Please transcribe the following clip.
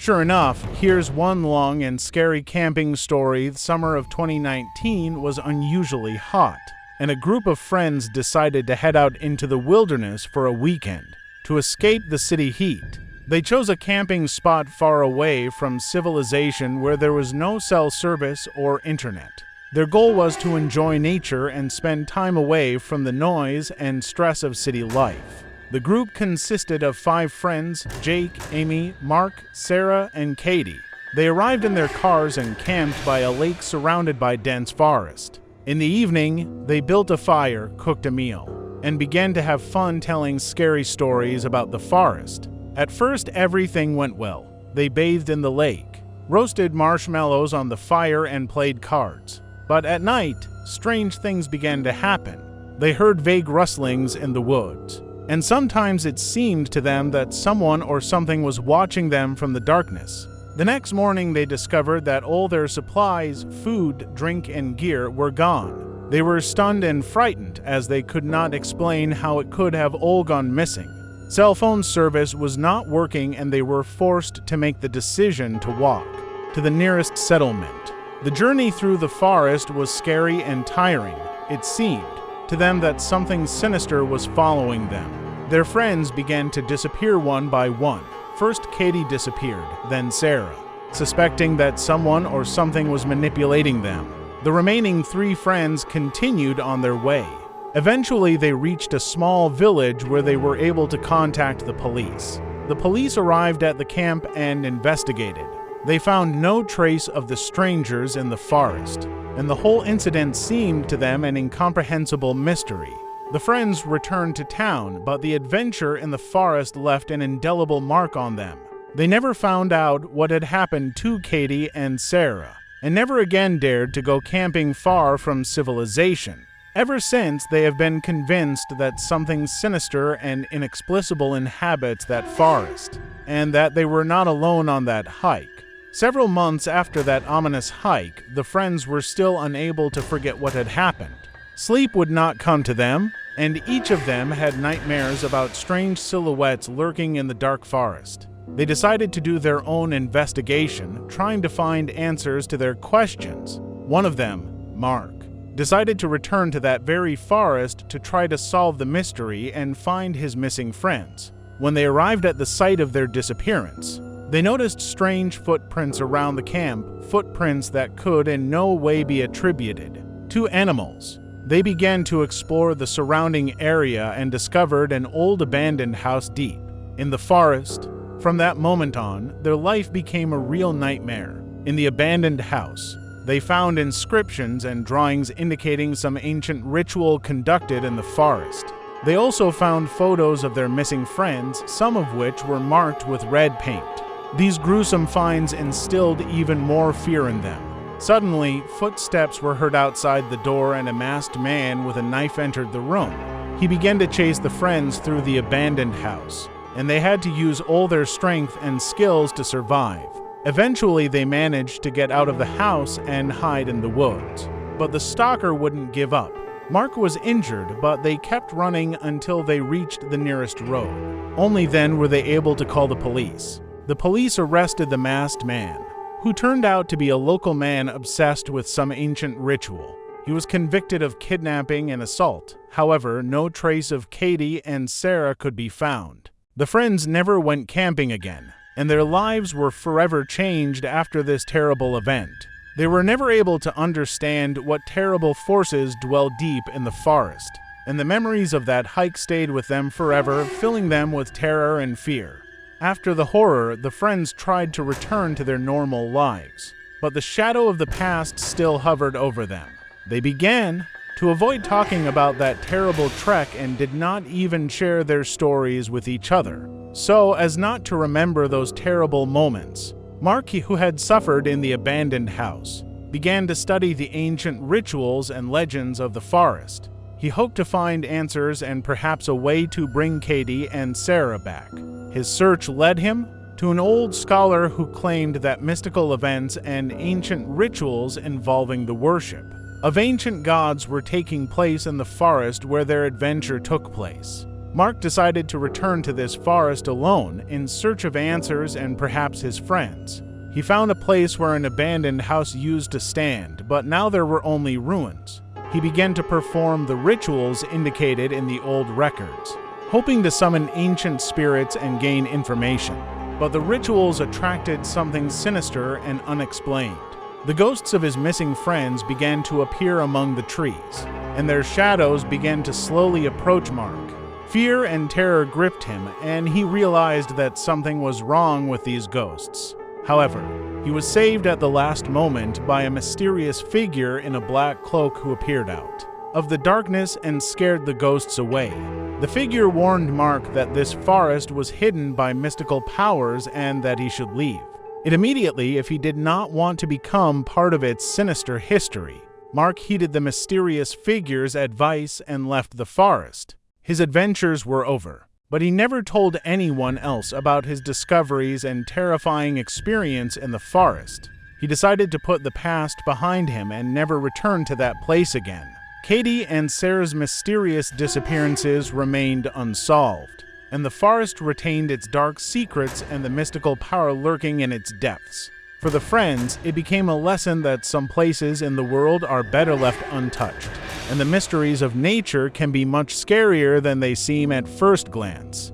Sure enough, here's one long and scary camping story. The summer of 2019 was unusually hot, and a group of friends decided to head out into the wilderness for a weekend to escape the city heat. They chose a camping spot far away from civilization where there was no cell service or internet. Their goal was to enjoy nature and spend time away from the noise and stress of city life. The group consisted of 5 friends: Jake, Amy, Mark, Sarah, and Katie. They arrived in their cars and camped by a lake surrounded by dense forest. In the evening, they built a fire, cooked a meal, and began to have fun telling scary stories about the forest. At first, everything went well. They bathed in the lake, roasted marshmallows on the fire, and played cards. But at night, strange things began to happen. They heard vague rustlings in the woods, and sometimes it seemed to them that someone or something was watching them from the darkness. The next morning, they discovered that all their supplies, food, drink, and gear were gone. They were stunned and frightened as they could not explain how it could have all gone missing. Cell phone service was not working, and they were forced to make the decision to walk to the nearest settlement. The journey through the forest was scary and tiring. It seemed to them that something sinister was following them. Their friends began to disappear one by one. First, Katie disappeared, then Sarah, suspecting that someone or something was manipulating them. The remaining 3 friends continued on their way. Eventually, they reached a small village where they were able to contact the police. The police arrived at the camp and investigated. They found no trace of the strangers in the forest, and the whole incident seemed to them an incomprehensible mystery. The friends returned to town, but the adventure in the forest left an indelible mark on them. They never found out what had happened to Katie and Sarah, and never again dared to go camping far from civilization. Ever since, they have been convinced that something sinister and inexplicable inhabits that forest, and that they were not alone on that hike. Several months after that ominous hike, the friends were still unable to forget what had happened. Sleep would not come to them, and each of them had nightmares about strange silhouettes lurking in the dark forest. They decided to do their own investigation, trying to find answers to their questions. One of them, Mark, decided to return to that very forest to try to solve the mystery and find his missing friends. When they arrived at the site of their disappearance, they noticed strange footprints around the camp, footprints that could in no way be attributed to animals. They began to explore the surrounding area and discovered an old abandoned house deep in the forest. From that moment on, their life became a real nightmare. In the abandoned house, they found inscriptions and drawings indicating some ancient ritual conducted in the forest. They also found photos of their missing friends, some of which were marked with red paint. These gruesome finds instilled even more fear in them. Suddenly, footsteps were heard outside the door and a masked man with a knife entered the room. He began to chase the friends through the abandoned house, and they had to use all their strength and skills to survive. Eventually, they managed to get out of the house and hide in the woods. But the stalker wouldn't give up. Mark was injured, but they kept running until they reached the nearest road. Only then were they able to call the police. The police arrested the masked man, who turned out to be a local man obsessed with some ancient ritual. He was convicted of kidnapping and assault. However, no trace of Katie and Sarah could be found. The friends never went camping again, and their lives were forever changed after this terrible event. They were never able to understand what terrible forces dwell deep in the forest, and the memories of that hike stayed with them forever, filling them with terror and fear. After the horror, the friends tried to return to their normal lives, but the shadow of the past still hovered over them. They began to avoid talking about that terrible trek and did not even share their stories with each other, so as not to remember those terrible moments. Mark, who had suffered in the abandoned house, began to study the ancient rituals and legends of the forest. He hoped to find answers and perhaps a way to bring Katie and Sarah back. His search led him to an old scholar who claimed that mystical events and ancient rituals involving the worship of ancient gods were taking place in the forest where their adventure took place. Mark decided to return to this forest alone in search of answers and perhaps his friends. He found a place where an abandoned house used to stand, but now there were only ruins. He began to perform the rituals indicated in the old records, hoping to summon ancient spirits and gain information. But the rituals attracted something sinister and unexplained. The ghosts of his missing friends began to appear among the trees, and their shadows began to slowly approach Mark. Fear and terror gripped him, and he realized that something was wrong with these ghosts. However, he was saved at the last moment by a mysterious figure in a black cloak who appeared out of the darkness and scared the ghosts away. The figure warned Mark that this forest was hidden by mystical powers and that he should leave it immediately if he did not want to become part of its sinister history. Mark heeded the mysterious figure's advice and left the forest. His adventures were over, but he never told anyone else about his discoveries and terrifying experience in the forest. He decided to put the past behind him and never return to that place again. Katie and Sarah's mysterious disappearances remained unsolved, and the forest retained its dark secrets and the mystical power lurking in its depths. For the friends, it became a lesson that some places in the world are better left untouched, and the mysteries of nature can be much scarier than they seem at first glance.